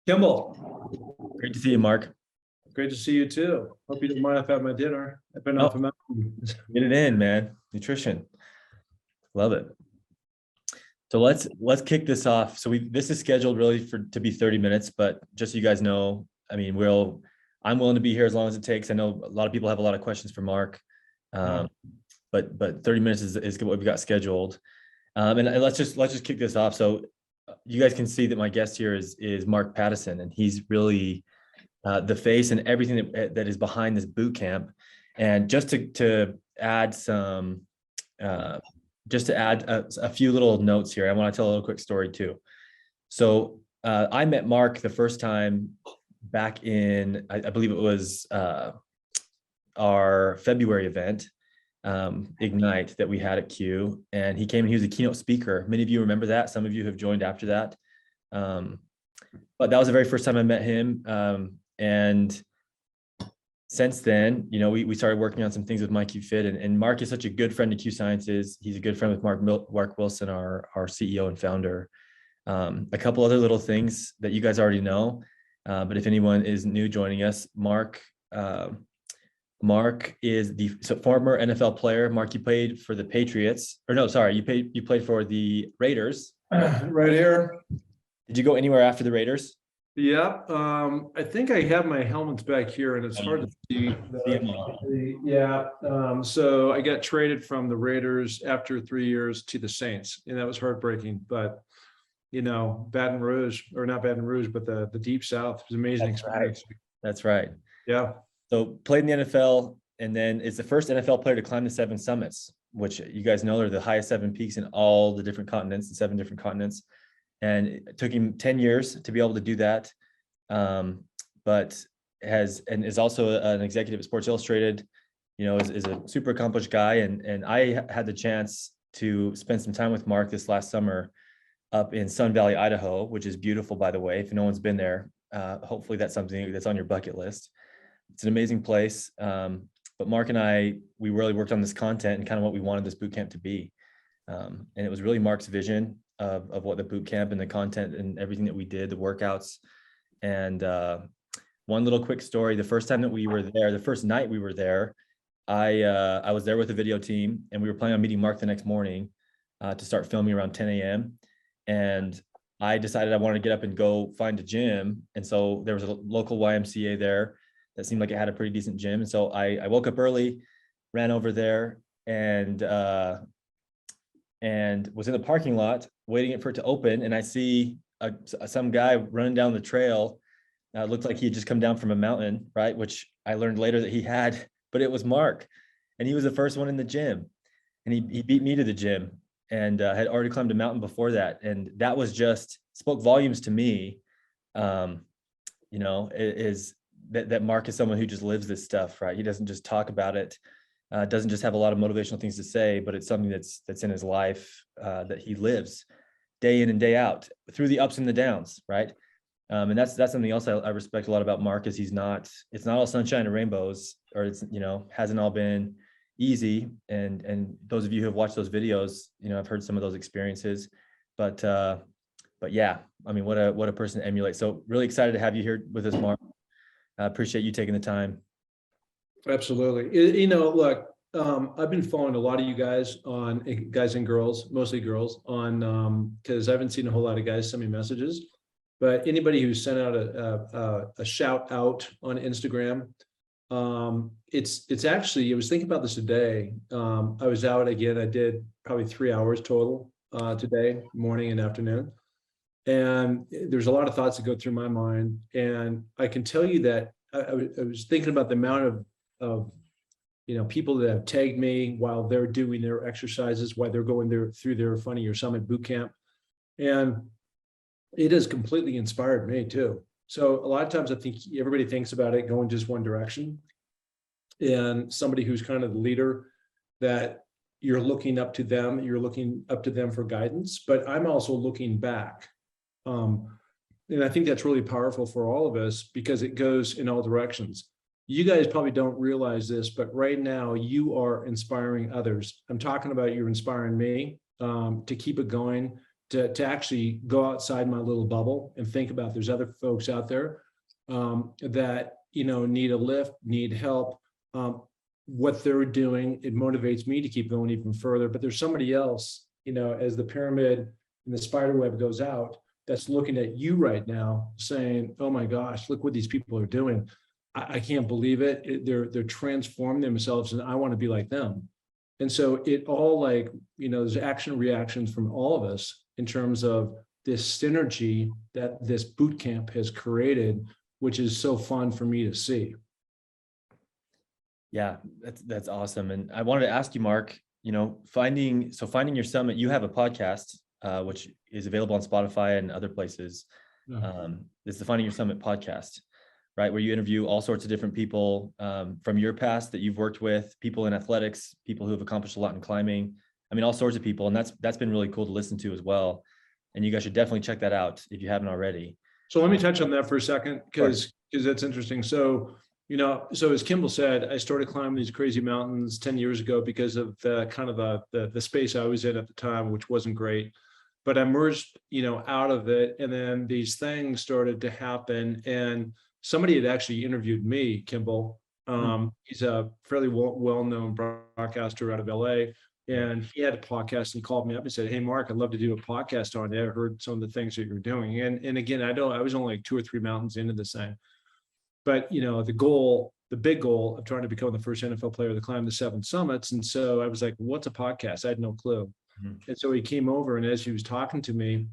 Kimble, Great to see you, Mark. great to see you too. Hope you don't mind if I have my dinner. I've been off a Oh, mountain. get it in, man. Nutrition. Love it. So let's kick this off. So this is scheduled really to be 30 minutes, but just so you guys know, I mean, I'm willing to be here as long as it takes. I know a lot of people have a lot of questions for Mark. Yeah. Um, but 30 minutes is what we've got scheduled. And let's just kick this off. So you guys can see that my guest here is Mark Pattison, and he's really the face and everything that is behind this boot camp. And to add some, just to add a few little notes here, I want to tell a little quick story too. So I met Mark the first time back in, I believe it was our February event, Ignite, that we had at Q. And he came and he was a keynote speaker. Many of you remember that. Some of you have joined after that. But that was the very first time I met him. And since then, we started working on some things with MyQFit, and Mark is such a good friend to Q Sciences. He's a good friend with Mark Wilson, our CEO and founder. A couple other little things that you guys already know, but if anyone is new joining us, Mark is the former NFL player. Mark, you played for the Patriots, or no, sorry, you played for the Raiders. Right here. Did you go anywhere after the Raiders? Yeah. I think I have my helmets back here and it's hard to see. Yeah. So I got traded from the Raiders after 3 years to the Saints, and that was heartbreaking. But Baton Rouge, or not Baton Rouge, but the Deep South was an amazing experience. That's right. Yeah. So played in the NFL, and then is the first NFL player to climb the 7 summits, which you guys know are the highest 7 peaks in all the different continents, the 7 different continents. And it took him 10 years to be able to do that. But is also an executive at Sports Illustrated, is a super accomplished guy. And I had the chance to spend some time with Mark this last summer up in Sun Valley, Idaho, which is beautiful, by the way. If no one's been there, hopefully that's something that's on your bucket list. It's an amazing place. But Mark and we really worked on this content and kind of what we wanted this boot camp to be. And it was really Mark's vision of what the boot camp and the content and everything that we did, the workouts. And one little quick story: the first time that we were there, the first night we were there, I was there with the video team, and we were planning on meeting Mark the next morning to start filming around 10 a.m. And I decided I wanted to get up and go find a gym. And so there was a local YMCA there that seemed like it had a pretty decent gym. And so I woke up early, ran over there, and was in the parking lot waiting for it to open. And I see some guy running down the trail. Looked like he had just come down from a mountain, right? Which I learned later that he had, but it was Mark. And he was the first one in the gym. And he beat me to the gym, and had already climbed a mountain before that. And that was spoke volumes to me. Is that Mark is someone who just lives this stuff, right? He doesn't just talk about it. Doesn't just have a lot of motivational things to say, but it's something that's in his life that he lives day in and day out through the ups and the downs, right? And that's something else I respect a lot about Mark, is it's not all sunshine and rainbows, or it's hasn't all been easy. And those of you who have watched those videos, I've heard some of those experiences, but yeah, I mean, what a person to emulate. So really excited to have you here with us, Mark. I appreciate you taking the time. Absolutely. Look, I've been following a lot of you guys and girls, mostly girls, on because I haven't seen a whole lot of guys send me messages. But anybody who sent out a shout out on Instagram, it's actually, I was thinking about this today. I was out again. I did probably 3 hours total today, morning and afternoon. And there's a lot of thoughts that go through my mind. And I can tell you that I was thinking about the amount of people that have tagged me while they're doing their exercises, while they're going through their Funny Your Summit boot camp. And it has completely inspired me too. So a lot of times I think everybody thinks about it going just one direction. And somebody who's kind of the leader, that you're looking up to them for guidance, but I'm also looking back. And I think that's really powerful for all of us, because it goes in all directions. You guys probably don't realize this, but right now you are inspiring others. I'm talking about you're inspiring me to keep it going, to actually go outside my little bubble and think about there's other folks out there that, need a lift, need help. What they're doing, it motivates me to keep going even further. But there's somebody else, as the pyramid and the spider web goes out, that's looking at you right now saying, oh my gosh, look what these people are doing. I can't believe it. They're transforming themselves and I want to be like them. And so it all there's action reactions from all of us in terms of this synergy that this boot camp has created, which is so fun for me to see. Yeah, that's awesome. And I wanted to ask you, Mark, finding your summit, you have a podcast, which is available on Spotify and other places. It's the Finding Your Summit podcast, right? Where you interview all sorts of different people from your past that you've worked with, people in athletics, people who have accomplished a lot in climbing. I mean, all sorts of people. And that's been really cool to listen to as well. And you guys should definitely check that out if you haven't already. So let me touch on that for a second, because that's interesting. So, so as Kimble said, I started climbing these crazy mountains 10 years ago because of the space I was in at the time, which wasn't great. But I emerged, out of it. And then these things started to happen. And somebody had actually interviewed me, Kimble. He's a fairly well-known broadcaster out of LA. And he had a podcast and he called me up and said, hey, Mark, I'd love to do a podcast on you. I heard some of the things that you're doing. And again, I was only like 2 or 3 mountains into this thing. But, the big goal of trying to become the first NFL player to climb the 7 summits. And so I was like, what's a podcast? I had no clue. And so he came over, and as he was talking to me,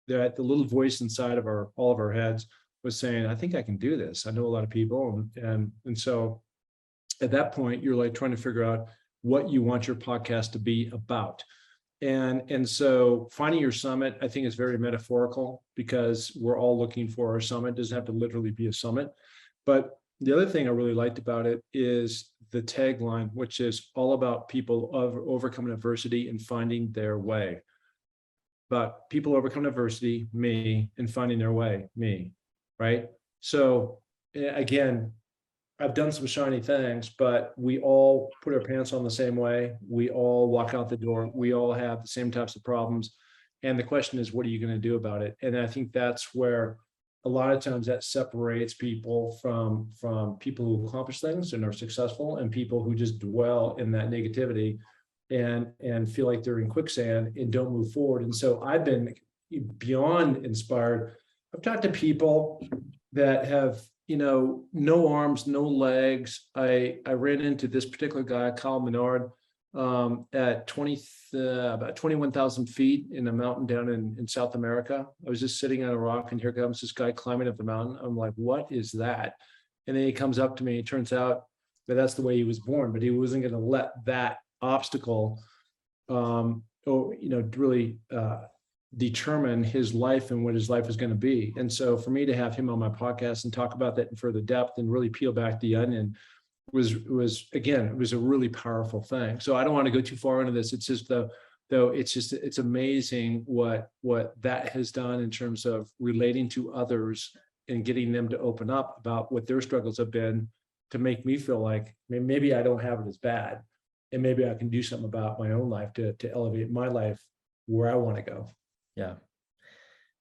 the little voice inside of all of our heads was saying, I think I can do this. I know a lot of people. And so at that point, you're like trying to figure out what you want your podcast to be about. And so finding your summit, I think, is very metaphorical, because we're all looking for our summit. It doesn't have to literally be a summit. But the other thing I really liked about it is the tagline, which is all about people overcoming adversity and finding their way. But people overcome adversity, me, and finding their way, me, right? So again, I've done some shiny things, but we all put our pants on the same way. We all walk out the door. We all have the same types of problems. And the question is, what are you going to do about it? And I think that's where a lot of times that separates people from people who accomplish things and are successful, and people who just dwell in that negativity and feel like they're in quicksand and don't move forward. And so I've been beyond inspired. I've talked to people that have, no arms, no legs. I ran into this particular guy, Kyle Menard, at about 21,000 feet in a mountain down in South America. I was just sitting on a rock, and here comes this guy climbing up the mountain. I'm like, what is that? And then he comes up to me. It turns out that that's the way he was born, but he wasn't going to let that obstacle, really determine his life and what his life is going to be. And so for me to have him on my podcast and talk about that in further depth and really peel back the onion was a really powerful thing. So I don't want to go too far into this. It's just it's amazing what that has done in terms of relating to others and getting them to open up about what their struggles have been, to make me feel like maybe I don't have it as bad, and maybe I can do something about my own life to elevate my life where I want to go. Yeah.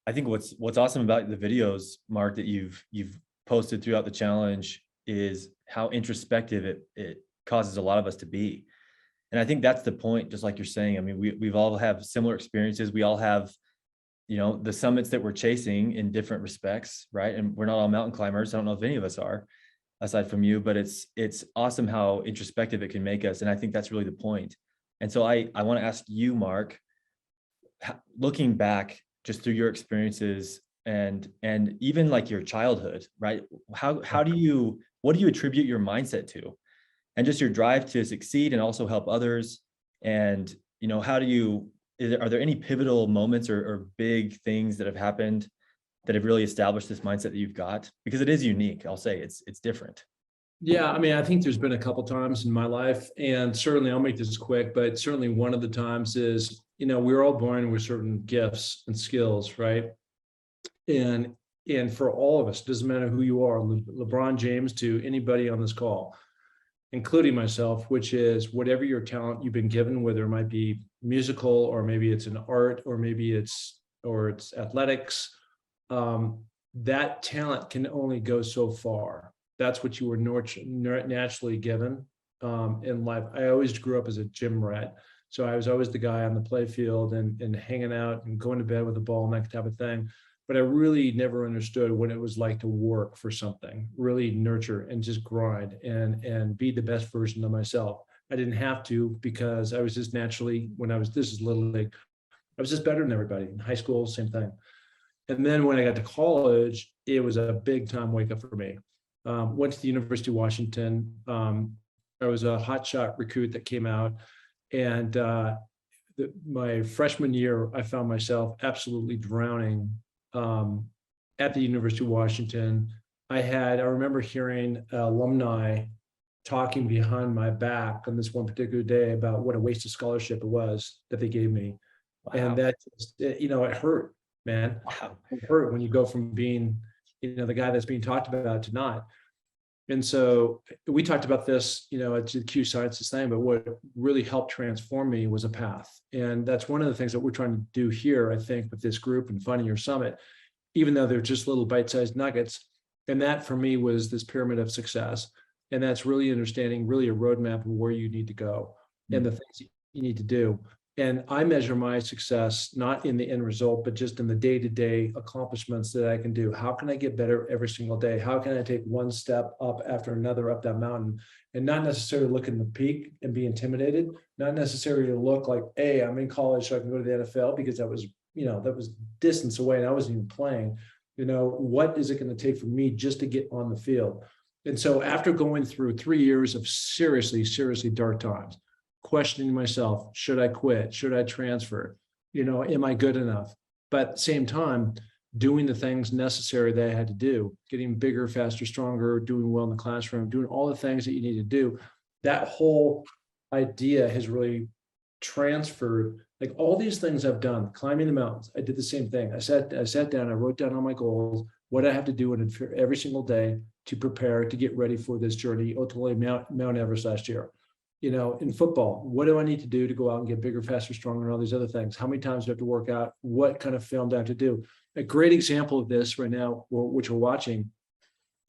I think what's awesome about the videos, Mark, that you've posted throughout the challenge is how introspective it causes a lot of us to be. And I think that's the point, just like you're saying. I mean, we've all have similar experiences. We all have, the summits that we're chasing in different respects, right? And we're not all mountain climbers. I don't know if any of us are, aside from you, but it's awesome how introspective it can make us. And I think that's really the point. And so I want to ask you, Mark, looking back just through your experiences and even like your childhood, right? What do you attribute your mindset to, and just your drive to succeed and also help others? And, are there any pivotal moments or big things that have happened that have really established this mindset that you've got? Because it is unique. I'll say it's different. Yeah, I mean, I think there's been a couple times in my life, and certainly I'll make this quick, but certainly one of the times is, we're all born with certain gifts and skills, right? And for all of us, doesn't matter who you are, LeBron James to anybody on this call, including myself, which is whatever your talent you've been given, whether it might be musical, or maybe it's an art, or maybe it's athletics. That talent can only go so far. That's what you were naturally given in life. I always grew up as a gym rat. So I was always the guy on the play field and hanging out and going to bed with a ball and that type of thing. But I really never understood what it was like to work for something, really nurture and just grind and be the best version of myself. I didn't have to, because I was just naturally, this is Little League, I was just better than everybody. In high school, same thing. And then when I got to college, it was a big time wake up for me. Went to the University of Washington. I was a hotshot recruit that came out, and my freshman year, I found myself absolutely drowning at the University of Washington. I remember hearing alumni talking behind my back on this one particular day about what a waste of scholarship it was that they gave me. Wow. And that just, it hurt, man. Wow. It hurt when you go from being, the guy that's being talked about to not. And so we talked about this, at the Q Sciences thing, but what really helped transform me was a path. And that's one of the things that we're trying to do here, I think, with this group and Finding Your Summit, even though they're just little bite-sized nuggets. And that for me was this pyramid of success. And that's really understanding really a roadmap of where you need to go and the things you need to do. And I measure my success not in the end result, but just in the day-to-day accomplishments that I can do. How can I get better every single day? How can I take one step up after another up that mountain, and not necessarily look in the peak and be intimidated, not necessarily look like, hey, I'm in college, so I can go to the NFL, because that was distance away and I wasn't even playing. What is it going to take for me just to get on the field? And so after going through 3 years of seriously, seriously dark times, questioning myself, should I quit? Should I transfer? Am I good enough? But at the same time, doing the things necessary that I had to do, getting bigger, faster, stronger, doing well in the classroom, doing all the things that you need to do. That whole idea has really transferred, like all these things I've done, climbing the mountains. I did the same thing. I sat down, I wrote down all my goals, what I have to do every single day to prepare to get ready for this journey, ultimately Mount Everest last year. In football, what do I need to do to go out and get bigger, faster, stronger, and all these other things? How many times do I have to work out? What kind of film do I have to do? A great example of this right now, which we're watching,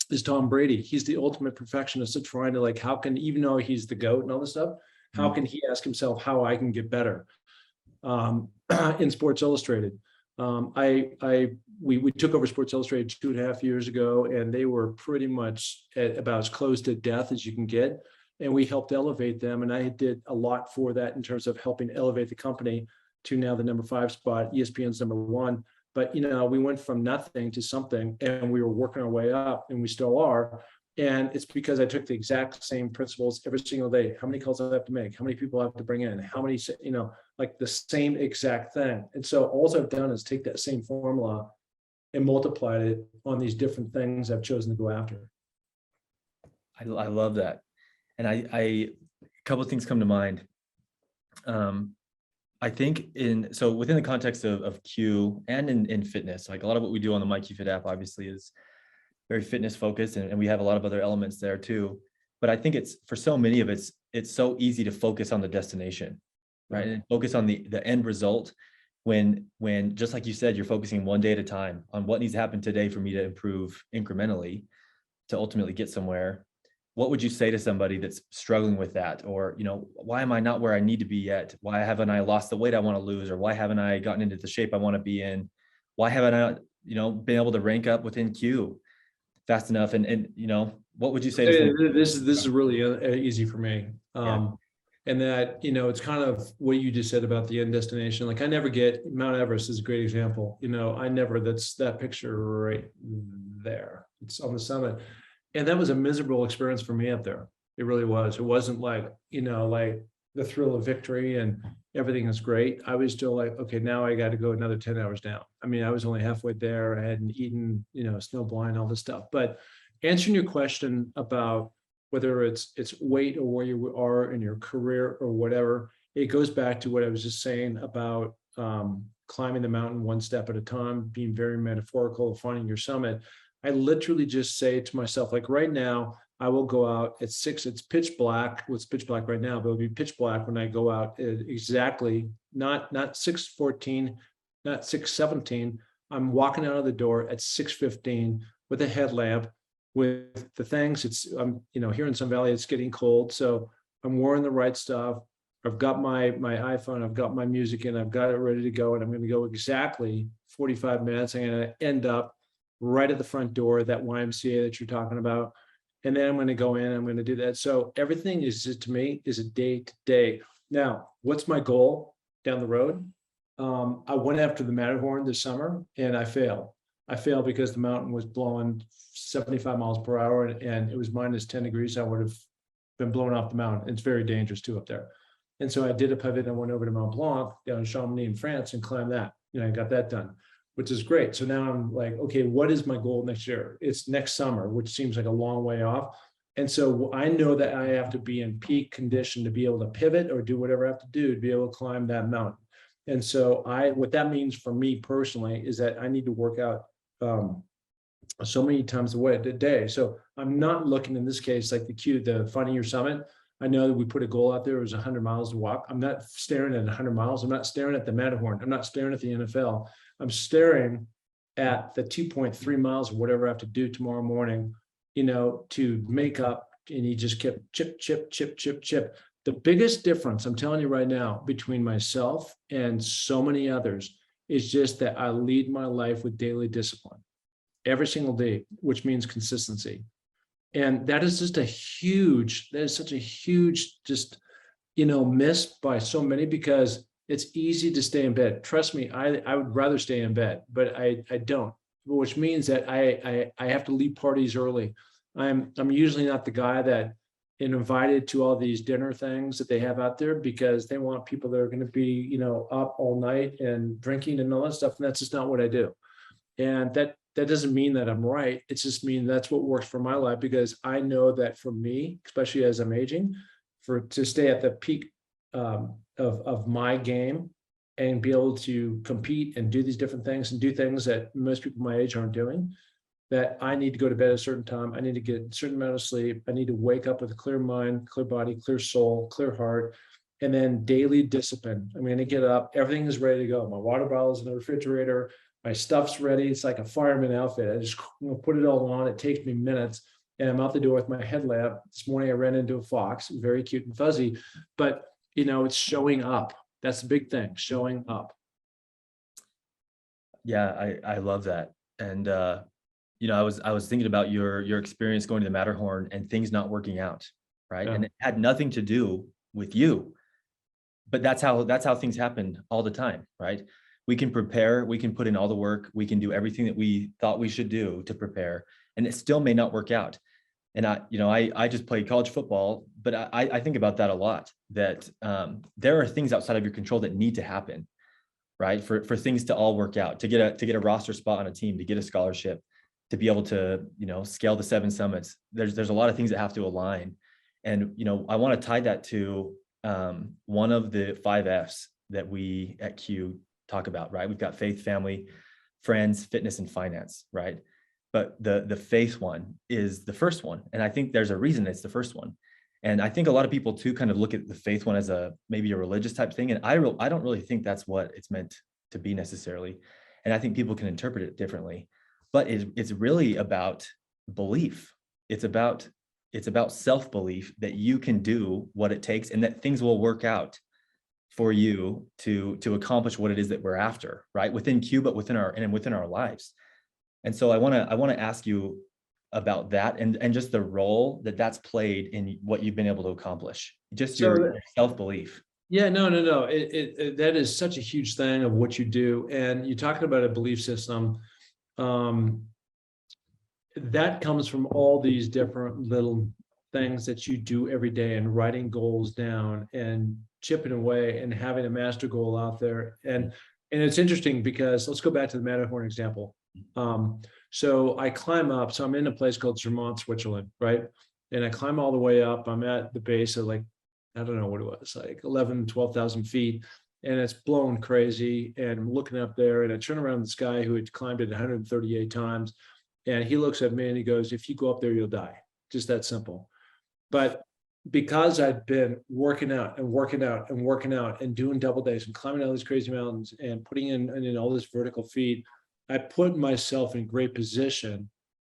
is Tom Brady. He's the ultimate perfectionist of trying to, how can, even though he's the GOAT and all this stuff, how can he ask himself how I can get better? In Sports Illustrated, we took over Sports Illustrated 2.5 years ago, and they were pretty much about as close to death as you can get. And we helped elevate them. And I did a lot for that in terms of helping elevate the company to now the number 5 spot, ESPN's number 1. But, we went from nothing to something, and we were working our way up, and we still are. And it's because I took the exact same principles every single day. How many calls I have to make? How many people I have to bring in? How many, like the same exact thing. And so all I've done is take that same formula and multiplied it on these different things I've chosen to go after. I love that. And a couple of things come to mind. I think within the context of Q and in fitness, like a lot of what we do on the MyQFit app obviously is very fitness focused, and we have a lot of other elements there too. But I think it's, for so many of it's so easy to focus on the destination, right? And focus on the end result when just like you said, you're focusing one day at a time on what needs to happen today for me to improve incrementally to ultimately get somewhere. What would you say to somebody that's struggling with that? Or, why am I not where I need to be yet? Why haven't I lost the weight I want to lose? Or why haven't I gotten into the shape I want to be in? Why haven't I, been able to rank up within Q fast enough? And what would you say to somebody? This is really easy for me. And that, it's kind of what you just said about the end destination. Like I never get, Mount Everest is a great example. That's that picture right there. It's on the summit. And that was a miserable experience for me up there. It really was. It wasn't like, like the thrill of victory and everything is great. I was still like, okay, now I got to go another 10 hours down. I mean, I was only halfway there. I hadn't eaten, snow blind, all this stuff. But answering your question about whether it's weight or where you are in your career or whatever, it goes back to what I was just saying about climbing the mountain one step at a time, being very metaphorical, finding your summit. I literally just say to myself, like right now, I will go out at 6. It's pitch black. Well, it's pitch black right now, but it'll be pitch black when I go out at exactly not 6:14, not 6:17. I'm walking out of the door at 6:15 with a headlamp, with the things. Here in Sun Valley, it's getting cold, so I'm wearing the right stuff. I've got my iPhone, I've got my music in, I've got it ready to go, and I'm going to go exactly 45 minutes. I'm going to end up right at the front door, that YMCA that you're talking about. And then I'm going to go in, I'm going to do that. So everything is just, to me, is a day to day. Now, what's my goal down the road? I went after the Matterhorn this summer and I failed. I failed because the mountain was blowing 75 miles per hour and it was minus 10 degrees. I would have been blown off the mountain. It's very dangerous too up there. And so I did a pivot and went over to Mont Blanc down in Chamonix in France and climbed that. I got that done, which is great. So now I'm like, okay, what is my goal next year? It's next summer, which seems like a long way off. And so I know that I have to be in peak condition to be able to pivot or do whatever I have to do to be able to climb that mountain. And so what that means for me personally is that I need to work out so many times a day. So I'm not looking, in this case, like the Finding Your Summit. I know that we put a goal out there. It was 100 miles to walk. I'm not staring at 100 miles. I'm not staring at the Matterhorn. I'm not staring at the NFL. I'm staring at the 2.3 miles or whatever I have to do tomorrow morning, to make up. And you just kept chip. The biggest difference, I'm telling you right now, between myself and so many others is just that I lead my life with daily discipline every single day, which means consistency. And that is such a huge, just, miss by so many, because it's easy to stay in bed. Trust me, I would rather stay in bed, but I don't, which means that I have to leave parties early. I'm usually not the guy that invited to all these dinner things that they have out there, because they want people that are going to be, up all night and drinking and all that stuff. And that's just not what I do. And that doesn't mean that I'm right. It just means that's what works for my life, because I know that for me, especially as I'm aging, to stay at the peak of my game and be able to compete and do these different things and do things that most people my age aren't doing, that I need to go to bed at a certain time. I need to get a certain amount of sleep. I need to wake up with a clear mind, clear body, clear soul, clear heart, and then daily discipline. I'm going to get up. Everything is ready to go. My water bottle is in the refrigerator. My stuff's ready. It's like a fireman outfit. I just put it all on. It takes me minutes, and I'm out the door with my headlamp. This morning I ran into a fox, very cute and fuzzy, but it's showing up. That's the big thing, showing up. Yeah, I love that. And I was thinking about your experience going to the Matterhorn and things not working out, right? Yeah. And it had nothing to do with you, but that's how things happen all the time, right? We can prepare, we can put in all the work, we can do everything that we thought we should do to prepare, and it still may not work out. And I just played college football, but I think about that a lot, that there are things outside of your control that need to happen, right? For things to all work out, to get a roster spot on a team, to get a scholarship, to be able to, scale the 7 summits. There's a lot of things that have to align. And, I want to tie that to one of the 5 F's that we at Q talk about, right? We've got faith, family, friends, fitness, and finance, right? But the faith one is the first one. And I think there's a reason it's the first one. And I think a lot of people too kind of look at the faith one as maybe a religious type thing. And I don't really think that's what it's meant to be necessarily. And I think people can interpret it differently, but it's really about belief. It's about self-belief that you can do what it takes and that things will work out for you to accomplish what it is that we're after, right? Within Q, but within our lives. And so I want to ask you about that and just the role that's played in what you've been able to accomplish, just your self-belief. Yeah, no. That is such a huge thing of what you do. And you're talking about a belief system. That comes from all these different little things that you do every day, and writing goals down and chipping away and having a master goal out there. And it's interesting because let's go back to the Matterhorn example. So I climb up, so I'm in a place called Zermatt, Switzerland, right? And I climb all the way up. I'm at the base of I don't know what it was, 12,000 feet. And it's blowing crazy. And I'm looking up there, and I turn around this guy who had climbed it 138 times. And he looks at me and he goes, "If you go up there, you'll die." just that simple. But because I'd been working out and working out and working out and doing double days and climbing all these crazy mountains and putting in all this vertical feed, I put myself in great position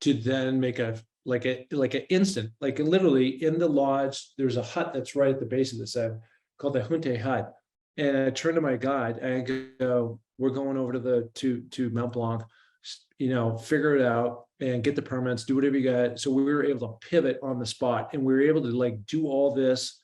to then make like an instant, like literally in the lodge, there's a hut that's right at the base of the side called the Junte Hut. And I turn to my guide and I go, we're going over to Mount Blanc, figure it out and get the permits, do whatever you got. So we were able to pivot on the spot, and we were able to like do all this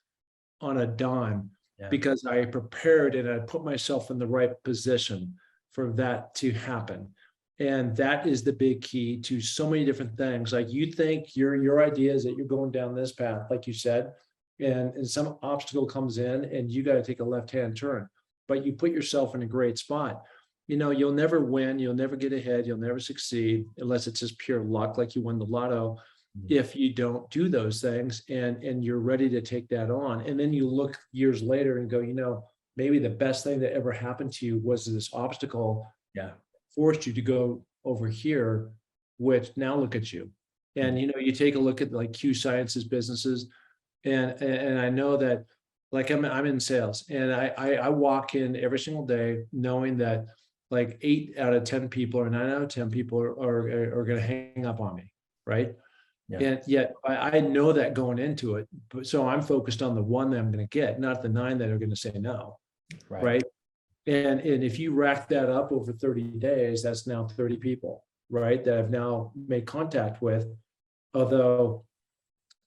on a dime because I prepared and I put myself in the right position for that to happen. And that is the big key to so many different things. Like you think your idea is that you're going down this path, like you said, and some obstacle comes in and you got to take a left-hand turn, but you put yourself in a great spot. You'll never win, you'll never get ahead, you'll never succeed unless it's just pure luck, like you won the lotto, if you don't do those things and you're ready to take that on. And then you look years later and go, maybe the best thing that ever happened to you was this obstacle forced you to go over here, which now look at you. And you take a look at like Q Sciences businesses, and I know that like I'm in sales, and I walk in every single day knowing that like 8 out of 10 people or 9 out of 10 people are going to hang up on me, right? And yet I know that going into it, but so I'm focused on the one that I'm going to get, not the 9 that are going to say no, right? And if you rack that up over 30 days, that's now 30 people, right? That I've now made contact with, although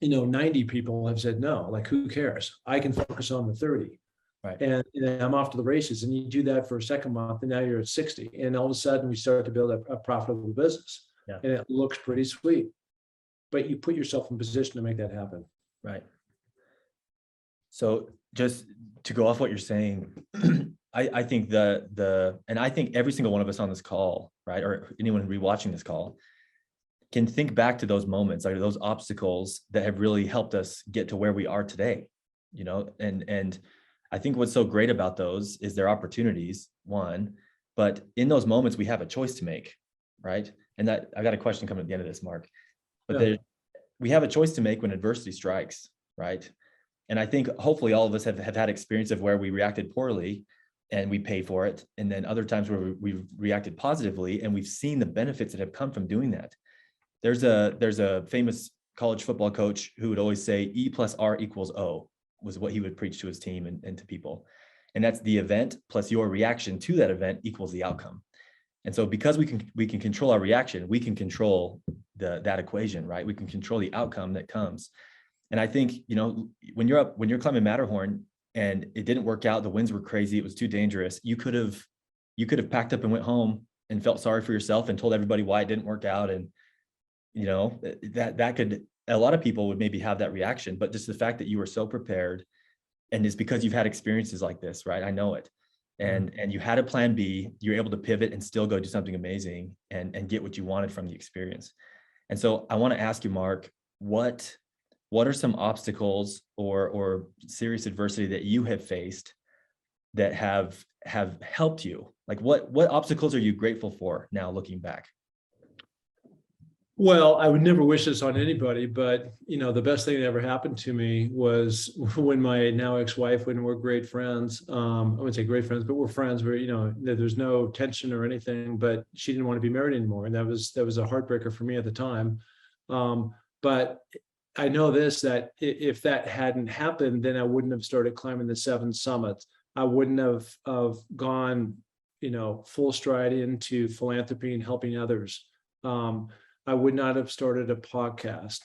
90 people have said no. Like, who cares? I can focus on the 30. Right. And I'm off to the races. And you do that for a second month, and now you're at 60. And all of a sudden, we start to build a profitable business. And it looks pretty sweet. But you put yourself in position to make that happen. Right. So just to go off what you're saying, I think and I think every single one of us on this call, right, or anyone rewatching this call, can think back to those moments, like those obstacles that have really helped us get to where we are today, and I think what's so great about those is their opportunities, one, but in those moments we have a choice to make, right? And that I got a question coming at the end of this, Mark, but we have a choice to make when adversity strikes, right? And I think hopefully all of us have had experience of where we reacted poorly and we pay for it. And then other times where we reacted positively and we've seen the benefits that have come from doing that. There's a famous college football coach who would always say E plus R equals O was what he would preach to his team and to people. And that's the event plus your reaction to that event equals the outcome. And so because we can control our reaction, we can control that equation, right? We can control the outcome that comes. And I think, when you're climbing Matterhorn and it didn't work out, the winds were crazy, it was too dangerous, you could have packed up and went home and felt sorry for yourself and told everybody why it didn't work out. And that could, a lot of people would maybe have that reaction, but just the fact that you were so prepared, and it's because you've had experiences like this, right? I know it. And you had a plan B, you're able to pivot and still go do something amazing and get what you wanted from the experience. And so I want to ask you, Mark, what are some obstacles or serious adversity that you have faced that have helped you? Like what obstacles are you grateful for now looking back? Well, I would never wish this on anybody, but the best thing that ever happened to me was when my now ex-wife, when we're great friends, I wouldn't say great friends, but we're friends where, there's no tension or anything, but she didn't want to be married anymore. And that was a heartbreaker for me at the time. But I know this, that if that hadn't happened, then I wouldn't have started climbing the 7 summits. I wouldn't have gone, full stride into philanthropy and helping others. I would not have started a podcast.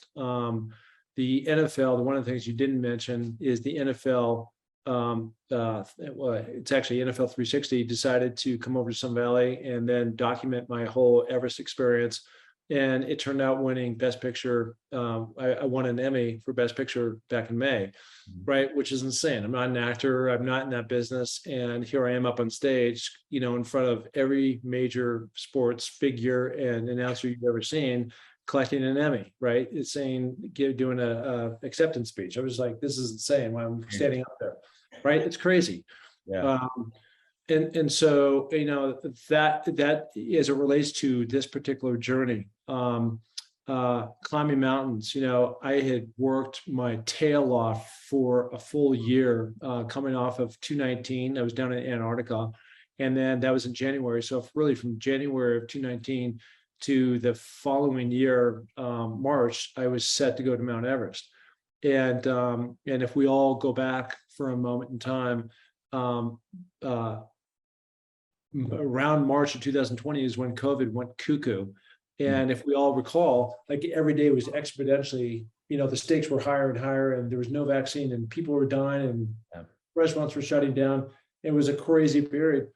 The NFL, one of the things you didn't mention is the NFL, it's actually NFL 360 decided to come over to Sun Valley and then document my whole Everest experience. And it turned out winning Best Picture. I won an Emmy for Best Picture back in May, right? Which is insane. I'm not an actor. I'm not in that business. And here I am up on stage, in front of every major sports figure and announcer you've ever seen, collecting an Emmy, right? It's doing a acceptance speech. I was like, this is insane when I'm standing up there, right? It's crazy. Yeah. And so, that as it relates to this particular journey, climbing mountains. I had worked my tail off for a full year, coming off of 219. I was down in Antarctica, and then that was in January. So really from January of 219 to the following year, March, I was set to go to Mount Everest. And if we all go back for a moment in time, uh, around March of 2020 is when COVID went cuckoo. And if we all recall, like every day was exponentially, the stakes were higher and higher, and there was no vaccine, and people were dying, and restaurants were shutting down. It was a crazy period,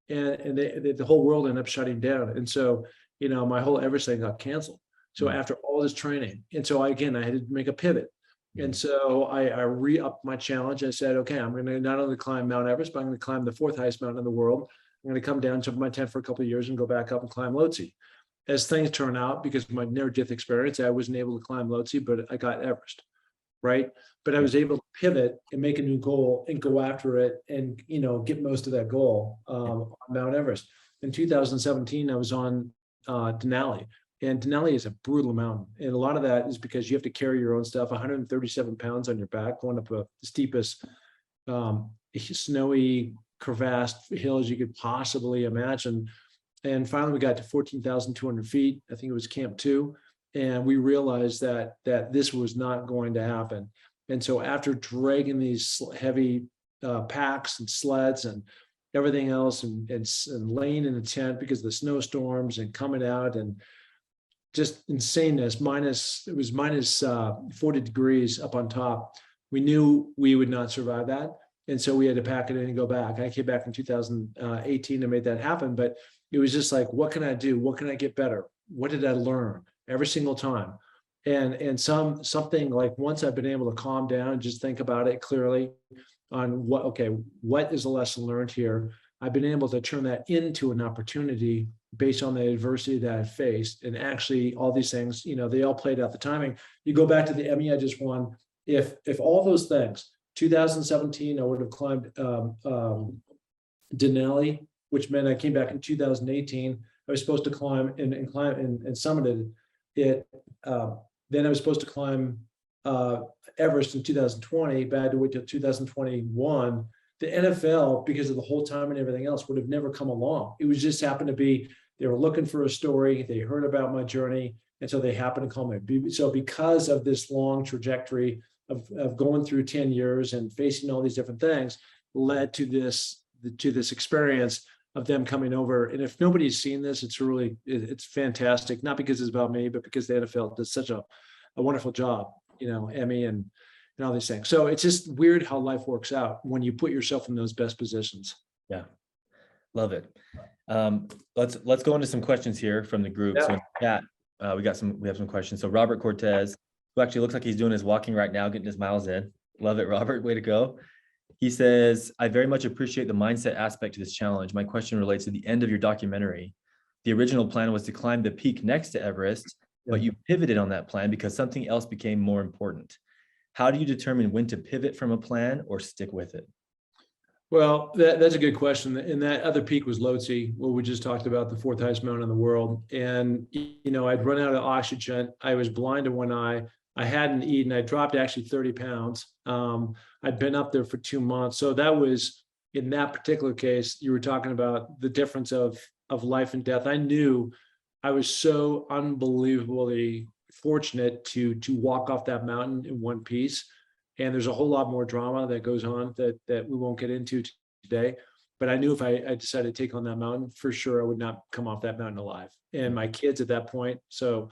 and the whole world ended up shutting down. And so, my whole Everest thing got canceled. So after all this training, and so I had to make a pivot. And so I re-upped my challenge. I said, okay, I'm going to not only climb Mount Everest, but I'm going to climb the fourth highest mountain in the world. I'm going to come down, jump my tent for a couple of years, and go back up and climb Lhotse. As things turn out, because of my near-death experience, I wasn't able to climb Lhotse, but I got Everest, right? But I was able to pivot and make a new goal and go after it, and get most of that goal on Mount Everest. In 2017, I was on Denali, and Denali is a brutal mountain, and a lot of that is because you have to carry your own stuff, 137 pounds on your back, going up the steepest, snowy, crevassed hills you could possibly imagine. And finally, we got to 14,200 feet. I think it was Camp 2. And we realized that this was not going to happen. And so after dragging these heavy packs and sleds and everything else, and laying in the tent because of the snowstorms and coming out, and just insaneness, it was minus 40 degrees up on top. We knew we would not survive that. And so we had to pack it in and go back. I came back in 2018 and made that happen. But it was just like, what can I do? What can I get better? What did I learn every single time? And something like, once I've been able to calm down and just think about it clearly on what is the lesson learned here? I've been able to turn that into an opportunity based on the adversity that I faced. And actually all these things, they all played out the timing. You go back to the Emmy I just won. If all those things, 2017, I would have climbed Denali, which meant I came back in 2018. I was supposed to climb and summited it. Then I was supposed to climb Everest in 2020, but I had to wait till 2021. The NFL, because of the whole time and everything else, would have never come along. It was just happened to be, they were looking for a story. They heard about my journey. And so they happened to call me. So because of this long trajectory of going through 10 years and facing all these different things, led to this experience of them coming over. And if nobody's seen this, it's fantastic. Not because it's about me, but because the NFL does such a wonderful job, Emmy and all these things. So it's just weird how life works out when you put yourself in those best positions. Yeah. Love it. Let's go into some questions here from the group. Yeah. So in chat, we have some questions. So Robert Cortez, who actually looks like he's doing his walking right now, getting his miles in. Love it, Robert. Way to go. He says, I very much appreciate the mindset aspect to this challenge. My question relates to the end of your documentary. The original plan was to climb the peak next to Everest, but you pivoted on that plan because something else became more important. How do you determine when to pivot from a plan or stick with it? Well, that's a good question. And that other peak was Lhotse, what we just talked about, the fourth highest mountain in the world. And, I'd run out of oxygen. I was blind in one eye. I hadn't eaten. I dropped actually 30 pounds. I'd been up there for 2 months. So that was, in that particular case, you were talking about the difference of life and death. I knew I was so unbelievably fortunate to walk off that mountain in one piece. And there's a whole lot more drama that goes on that we won't get into today. But I knew if I decided to take on that mountain, for sure, I would not come off that mountain alive. And my kids at that point. So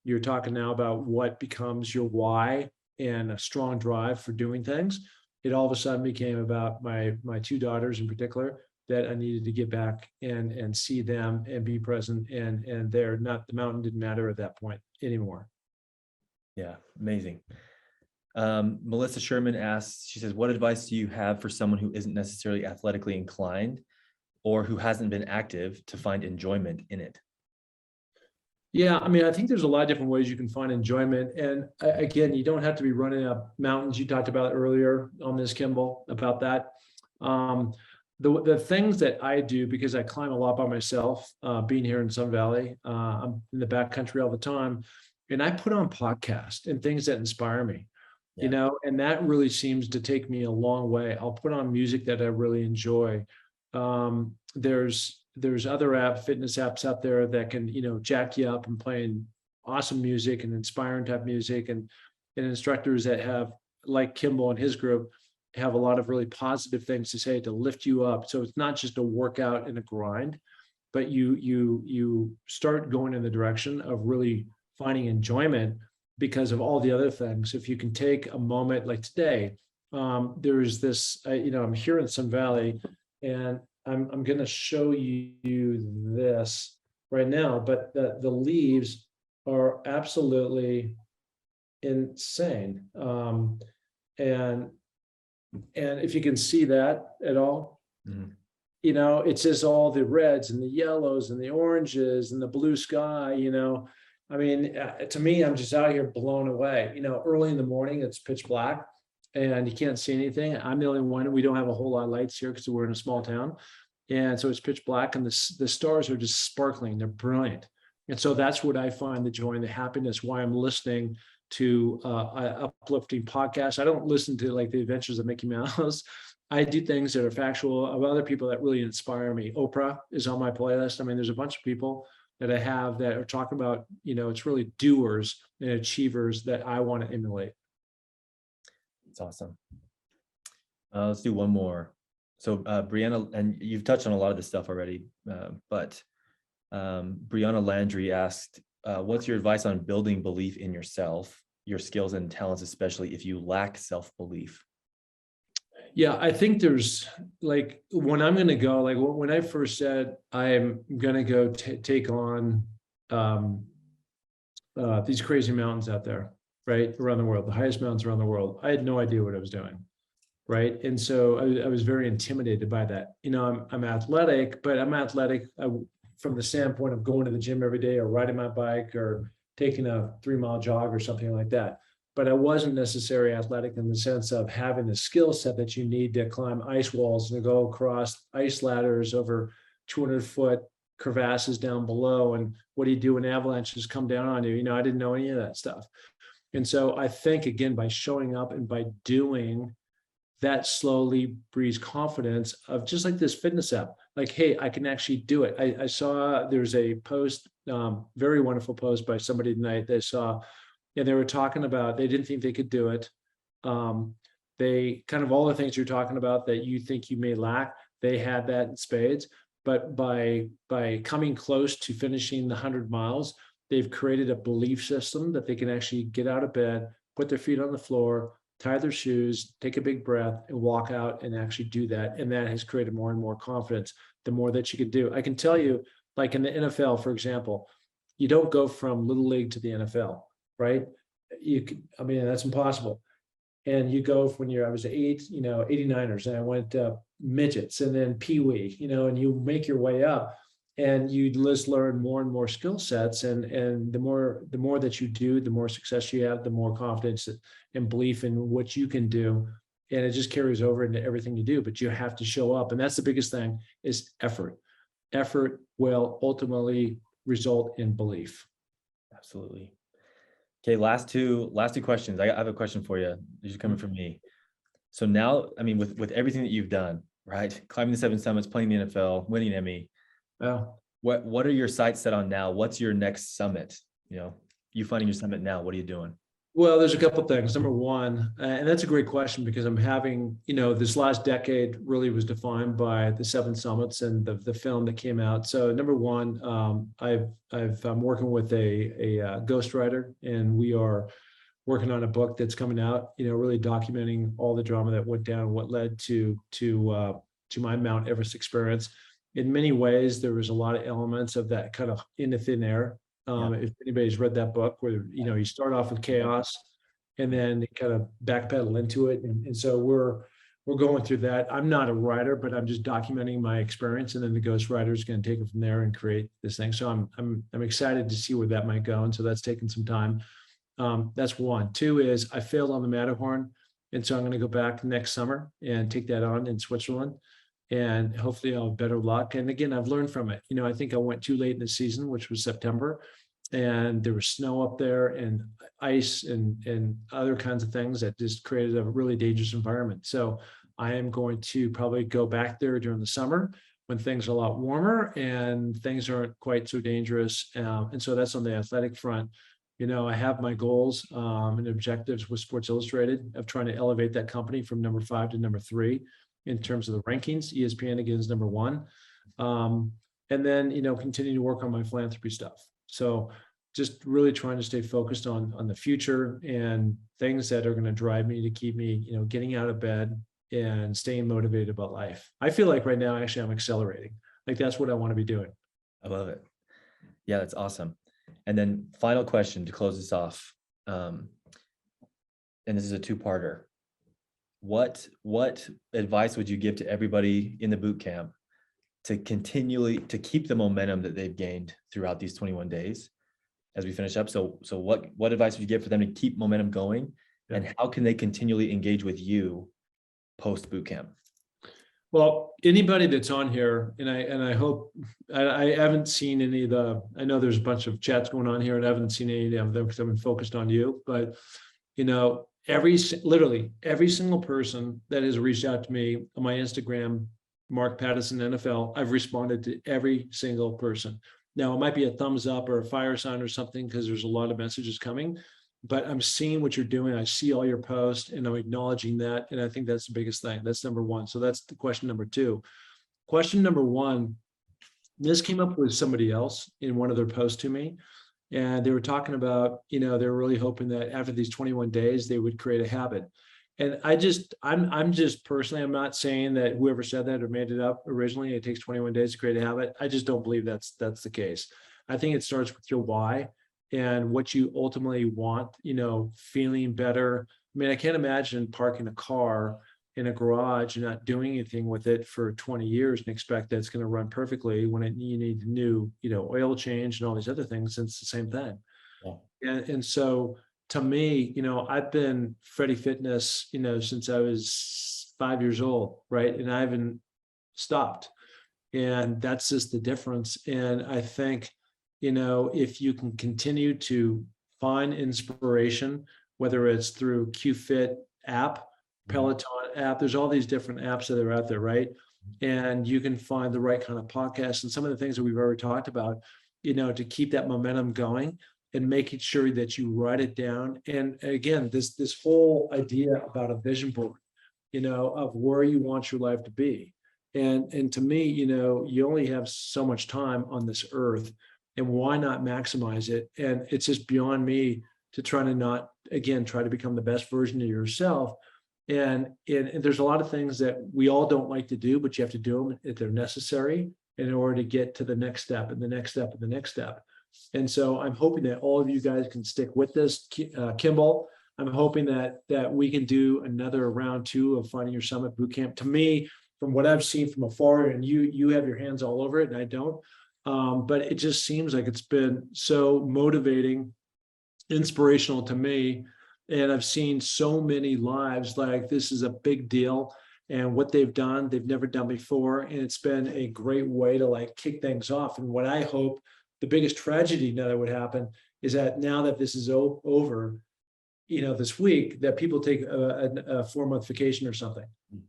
you're talking now about what becomes your why and a strong drive for doing things. It all of a sudden became about my two daughters in particular, that I needed to get back and see them and be present. And they're not, the mountain didn't matter at that point anymore. Yeah, amazing. Melissa Sherman asks, she says, what advice do you have for someone who isn't necessarily athletically inclined or who hasn't been active to find enjoyment in it? Yeah, I think there's a lot of different ways you can find enjoyment. And again, you don't have to be running up mountains. You talked about earlier on this, Kimble, about that. The things that I do, because I climb a lot by myself, being here in Sun Valley, I'm in the backcountry all the time. and I put on podcasts and things that inspire me, Yeah. and that really seems to take me a long way. I'll put on music that I really enjoy. There's other fitness apps out there that can, jack you up and playing awesome music and inspiring type music, and instructors that have, like Kimble and his group, have a lot of really positive things to say to lift you up. So it's not just a workout and a grind, but you start going in the direction of really finding enjoyment because of all the other things. If you can take a moment like today, there's this, I'm here in Sun Valley, and I'm going to show you this right now, but the leaves are absolutely insane. And if you can see that at all, Mhm. It's just all the reds and the yellows and the oranges and the blue sky, I mean, to me, I'm just out here blown away. Early in the morning, it's pitch black and you can't see anything. I'm the only one. We don't have a whole lot of lights here because we're in a small town. And so it's pitch black, and the stars are just sparkling. They're brilliant. And so that's what I find the joy and the happiness, why I'm listening to uplifting podcasts. I don't listen to like the Adventures of Mickey Mouse. I do things that are factual of other people that really inspire me. Oprah is on my playlist. I mean, there's a bunch of people that I have that are talking about, it's really doers and achievers that I want to emulate. It's awesome. Let's do one more. So Brianna, and you've touched on a lot of this stuff already, but Brianna Landry asked, what's your advice on building belief in yourself, your skills and talents, especially if you lack self-belief? Yeah, I think there's like when I'm going to go, like when I first said I'm going to go take on these crazy mountains out there, right, around the world, the highest mountains around the world, I had no idea what I was doing. Right. And so I was very intimidated by that. I'm athletic, but I'm athletic from the standpoint of going to the gym every day or riding my bike or taking a 3-mile jog or something like that. But I wasn't necessarily athletic in the sense of having the skill set that you need to climb ice walls and to go across ice ladders over 200-foot crevasses down below. And what do you do when avalanches come down on you? I didn't know any of that stuff. And so I think, again, by showing up and by doing, that slowly breeds confidence of just like this fitness app. Like, hey, I can actually do it. I saw there's a post, very wonderful post by somebody tonight that I saw, and they were talking about, they didn't think they could do it. They kind of all the things you're talking about that you think you may lack, they had that in spades. But by coming close to finishing the 100 miles, they've created a belief system that they can actually get out of bed, put their feet on the floor, tie their shoes, take a big breath, and walk out and actually do that. And that has created more and more confidence the more that you can do. I can tell you, like in the NFL, for example, you don't go from little league to the NFL, right? I mean, that's impossible. And you go when I was 89ers, and I went midgets and then peewee, and you make your way up. And you just learn more and more skill sets, and the more that you do, the more success you have, the more confidence and belief in what you can do, and it just carries over into everything you do. But you have to show up, and that's the biggest thing: is effort. Effort will ultimately result in belief. Absolutely. Okay, last two questions. I have a question for you. These are coming from me. So now, I mean, with everything that you've done, right? Climbing the 7 summits, playing the NFL, winning Emmy. Well, what are your sights set on now? What's your next summit? You finding your summit now. What are you doing? Well, there's a couple of things. Number one, and that's a great question because I'm having, this last decade really was defined by the 7 summits and the film that came out. So number one, I'm working with a ghostwriter, and we are working on a book that's coming out, really documenting all the drama that went down, what led to my Mount Everest experience. In many ways, there was a lot of elements of that kind of in the thin air. If anybody's read that book, where you start off with chaos and then kind of backpedal into it, and so we're going through that. I'm not a writer, but I'm just documenting my experience, and then the ghost writer is going to take it from there and create this thing. So I'm excited to see where that might go, and so that's taken some time. That's one. Two is I failed on the Matterhorn, and so I'm going to go back next summer and take that on in Switzerland. And hopefully I'll have better luck. And again, I've learned from it. I think I went too late in the season, which was September. and there was snow up there and ice and other kinds of things that just created a really dangerous environment. So I am going to probably go back there during the summer when things are a lot warmer and things aren't quite so dangerous. And so that's on the athletic front. I have my goals and objectives with Sports Illustrated of trying to elevate that company from number 5 to number 3 in terms of the rankings. ESPN again is number 1. And then, continue to work on my philanthropy stuff. So just really trying to stay focused on the future and things that are going to drive me to keep me, getting out of bed and staying motivated about life. I feel like right now, actually, I'm accelerating. Like that's what I want to be doing. I love it. Yeah, that's awesome. And then final question to close this off. And this is a 2-parter. What advice would you give to everybody in the boot camp to continually to keep the momentum that they've gained throughout these 21 days as we finish up? So what advice would you give for them to keep momentum going? Yeah. And how can they continually engage with you post boot camp? Well, anybody that's on here, and I hope I haven't seen any of I know there's a bunch of chats going on here and I haven't seen any of them because I've been focused on you, but literally every single person that has reached out to me on my Instagram, Mark Pattison NFL, I've responded to every single person. Now it might be a thumbs up or a fire sign or something because there's a lot of messages coming, but I'm seeing what you're doing. I see all your posts and I'm acknowledging that. And I think that's the biggest thing. That's number 1. So that's the question number 2. Question number 1, this came up with somebody else in one of their posts to me. And they were talking about, they were really hoping that after these 21 days, they would create a habit. And I'm just personally, I'm not saying that whoever said that or made it up originally, it takes 21 days to create a habit. I just don't believe that's the case. I think it starts with your why and what you ultimately want, feeling better. I mean, I can't imagine parking a car in a garage and not doing anything with it for 20 years and expect that it's going to run perfectly when you need new, oil change and all these other things. And it's the same thing. Yeah. And so to me, I've been Freddie Fitness, since I was 5 years old, right? And I haven't stopped. And that's just the difference. And I think, if you can continue to find inspiration, whether it's through QFit app, Peloton app, there's all these different apps that are out there, right? And you can find the right kind of podcasts and some of the things that we've already talked about, to keep that momentum going and making sure that you write it down. And again, this whole idea about a vision board, of where you want your life to be. And to me, you only have so much time on this earth, and why not maximize it? And it's just beyond me to try to become the best version of yourself. And there's a lot of things that we all don't like to do, but you have to do them if they're necessary in order to get to the next step and the next step and the next step. And so I'm hoping that all of you guys can stick with this. Kimble, I'm hoping that we can do another round 2 of Finding Your Summit Bootcamp. To me, from what I've seen from afar, and you have your hands all over it and I don't, but it just seems like it's been so motivating, inspirational to me. And I've seen so many lives like this is a big deal. And what they've done, they've never done before. And it's been a great way to kick things off. And what I hope, the biggest tragedy now that would happen is that now that this is over, this week, that people take a 4-month vacation or something,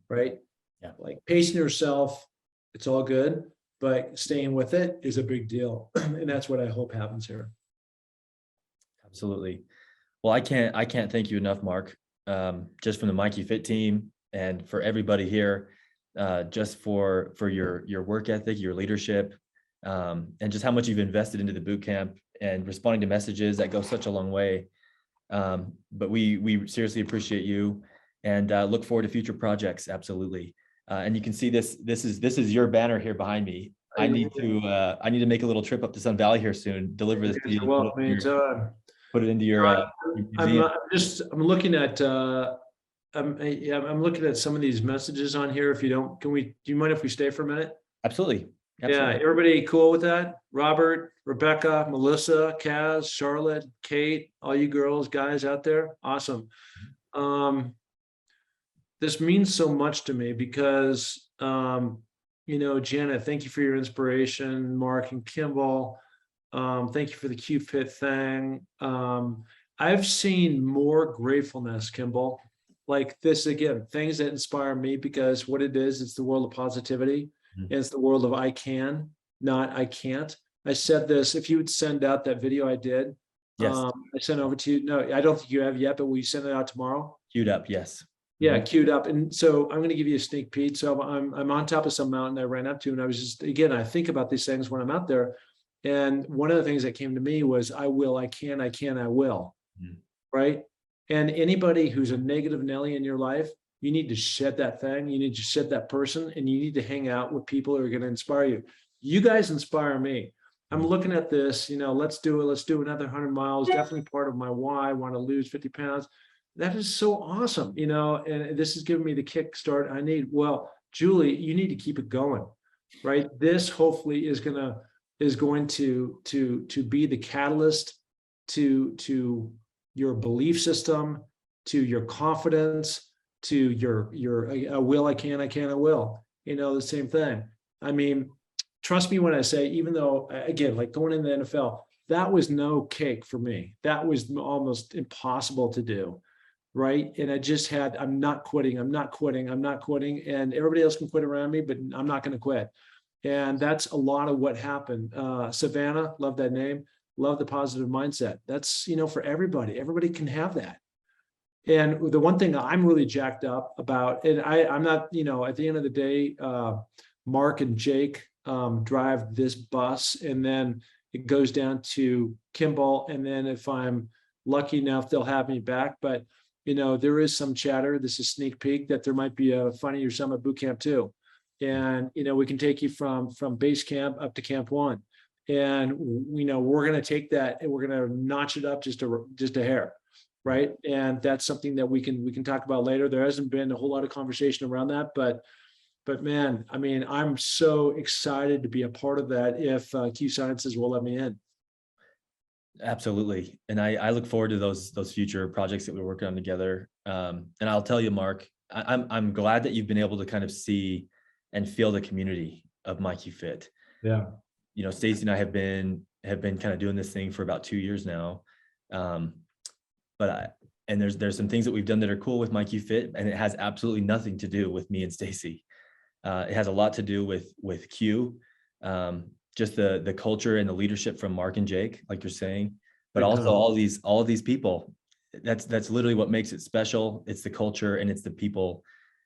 right? Yeah. Like pacing yourself, it's all good, but staying with it is a big deal. And that's what I hope happens here. Absolutely. Well, I can't thank you enough, Mark, just from the Mikey Fit team and for everybody here, just for your work ethic, your leadership, and just how much you've invested into the boot camp and responding to messages that go such a long way. But we seriously appreciate you and look forward to future projects. Absolutely. And you can see this is your banner here behind me. I need to make a little trip up to Sun Valley here soon, deliver this to you. Put it into your museum. I'm looking at I'm looking at some of these messages on here. If you don't, do you mind if we stay for a minute? Absolutely. Yeah, everybody cool with that? Robert, Rebecca, Melissa, Kaz, Charlotte, Kate, all you girls, guys out there, awesome. This means so much to me because Janet, thank you for your inspiration. Mark and Kimble. Thank you for the Q-Fit thing. I've seen more gratefulness, Kimball. Like this again, things that inspire me because what it is, it's the world of positivity. Mhm. And it's the world of I can, not I can't. I said this, if you would send out that video I did, Yes, I sent it over to you. No, I don't think you have yet, but will you send it out tomorrow? queued up. Yes. Yeah, Mhm. queued up. And so I'm going to give you a sneak peek. So I'm on top of some mountain I ran up to, and I was just again, I think about these things when I'm out there. And one of the things that came to me was I will, I can, I will. Mhm. Right. And anybody who's a negative Nelly in your life, you need to shed that thing. You need to shed that person, and you need to hang out with people who are going to inspire you. You guys inspire me. I'm Mhm. looking at this, let's do it. Let's do another 100 miles. Definitely part of my why. I want to lose 50 pounds. That is so awesome, and this is giving me the kickstart I need. Well, Julie, you need to keep it going, right? This hopefully is going to be the catalyst to your belief system, to your confidence, to your I will, I can, I will. The same thing. I mean, trust me when I say, even though again, like going in the NFL, that was no cake for me. That was almost impossible to do. Right. And I'm not quitting. I'm not quitting. I'm not quitting. And everybody else can quit around me, but I'm not going to quit. And that's a lot of what happened. Savannah, love that name. Love the positive mindset. That's, for everybody. Everybody can have that. And the one thing I'm really jacked up about, and I'm not, at the end of the day, Mark and Jake drive this bus, and then it goes down to Kimball. And then if I'm lucky enough, they'll have me back. But, there is some chatter. This is sneak peek that there might be a Funny Your Summit boot camp too. And, we can take you from base camp up to camp one. And, we're going to take that and we're going to notch it up just a hair. Right. And that's something that we can talk about later. There hasn't been a whole lot of conversation around that, but man, I mean, I'm so excited to be a part of that if Q Sciences will let me in. Absolutely. And I look forward to those future projects that we're working on together. And I'll tell you, Mark, I'm glad that you've been able to kind of see and feel the community of Mikey Fit. Yeah. Stacy and I have been kind of doing this thing for about 2 years now. And there's some things that we've done that are cool with Mikey Fit, and it has absolutely nothing to do with me and Stacy. It has a lot to do with Q, just the culture and the leadership from Mark and Jake, like you're saying, but Big also time. all of these people. That's literally what makes it special. It's the culture and it's the people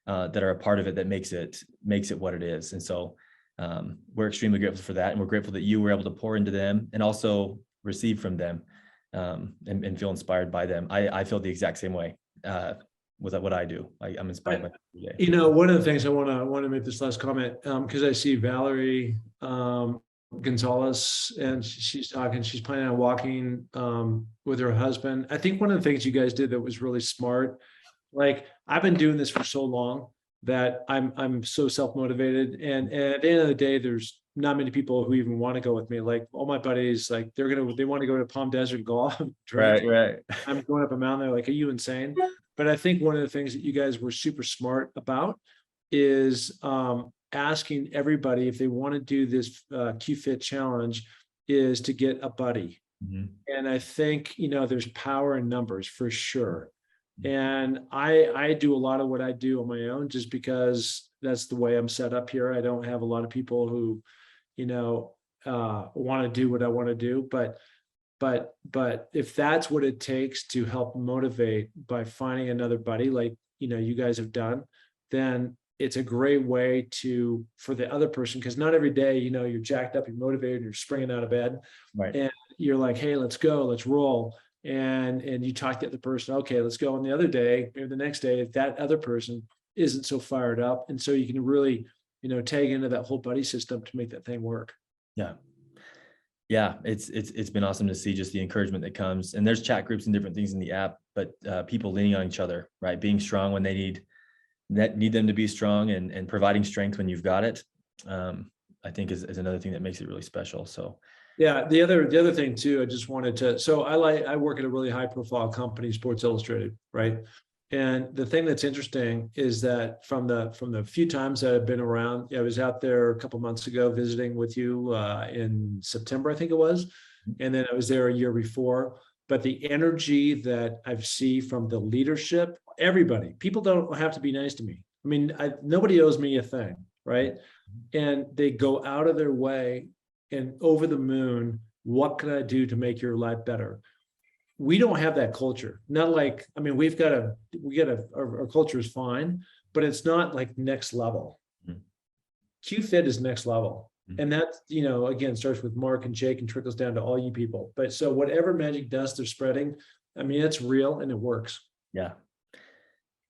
that are a part of it that makes it what it is. And so we're extremely grateful for that, and we're grateful that you were able to pour into them and also receive from them, and feel inspired by them. I feel the exact same way with what I do. I'm inspired by them every day. One of the things I want to make this last comment, because I see Valerie Gonzalez, and she's talking. She's planning on walking with her husband. I think one of the things you guys did that was really smart. Like, I've been doing this for so long that I'm so self-motivated, and at the end of the day, there's not many people who even want to go with me. Like all my buddies, like they want to go to Palm Desert golf, drink. Right. I'm going up a mountain. They're like, "Are you insane?" But I think one of the things that you guys were super smart about is asking everybody if they want to do this Q-Fit challenge is to get a buddy. Mhm. And I think, there's power in numbers for sure. And I do a lot of what I do on my own just because that's the way I'm set up here. I don't have a lot of people who, want to do what I want to do. But if that's what it takes to help motivate by finding another buddy, like, you guys have done, then it's a great way for the other person. Cause not every day, you're jacked up, you're motivated, you're springing out of bed, Right. and you're like, hey, let's go, let's roll. And you talk to the other person, okay, let's go. And the other day, maybe the next day, if that other person isn't so fired up. And so you can really, tag into that whole buddy system to make that thing work. Yeah, it's been awesome to see just the encouragement that comes. And there's chat groups and different things in the app, but people leaning on each other, right? Being strong when they need them to be strong, and providing strength when you've got it. I think is another thing that makes it really special. So yeah, the other thing too, I just wanted to, so I work at a really high profile company, Sports Illustrated, right? And the thing that's interesting is that from the few times that I've been around, I was out there a couple months ago visiting with you in September, I think it was. and then I was there a year before. But the energy that I see from the leadership, everybody, people don't have to be nice to me. I mean, nobody owes me a thing, right? And they go out of their way and over the moon. What can I do to make your life better? We don't have that culture. Not like, I mean, our culture is fine, but it's not like next level. Mhm. QFit is next level. Mhm. And that, again, starts with Mark and Jake and trickles down to all you people. But so whatever magic dust they're spreading, I mean, it's real and it works. Yeah.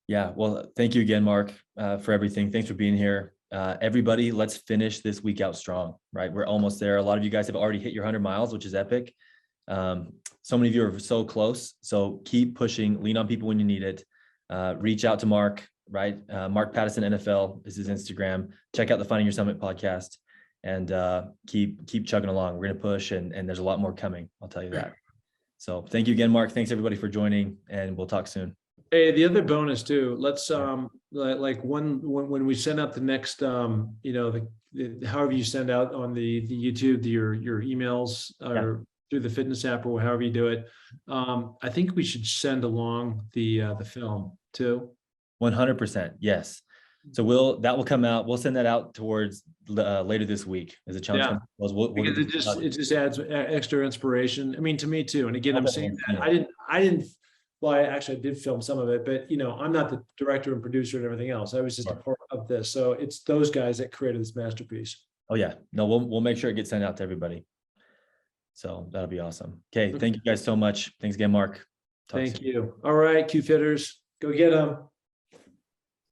Yeah. Well, thank you again, Mark, for everything. Thanks for being here. Everybody, let's finish this week out strong, right? We're almost there. A lot of you guys have already hit your 100 miles, which is epic. So many of you are so close. So keep pushing, lean on people when you need it. Reach out to Mark, right? Mark Pattison NFL is his Instagram. Check out the Finding Your Summit podcast and keep chugging along. We're going to push and there's a lot more coming. I'll tell you that. So thank you again, Mark. Thanks everybody for joining and we'll talk soon. Hey, the other bonus too, let's like when we send out the next however you send out on the YouTube your emails or through the fitness app or however you do it, I think we should send along the film too. 100%. Yes. So that will come out. We'll send that out towards later this week as a challenge. Yeah. Because it just adds extra inspiration. I mean, to me too. And again, I'm saying that I didn't. Well, I did film some of it, but I'm not the director and producer and everything else. I was just a part of this. So it's those guys that created this masterpiece. Oh yeah. No, we'll make sure it gets sent out to everybody. So that'll be awesome. Okay. Thank you guys so much. Thanks again, Mark. Thank you. All right, QFitters, go get them.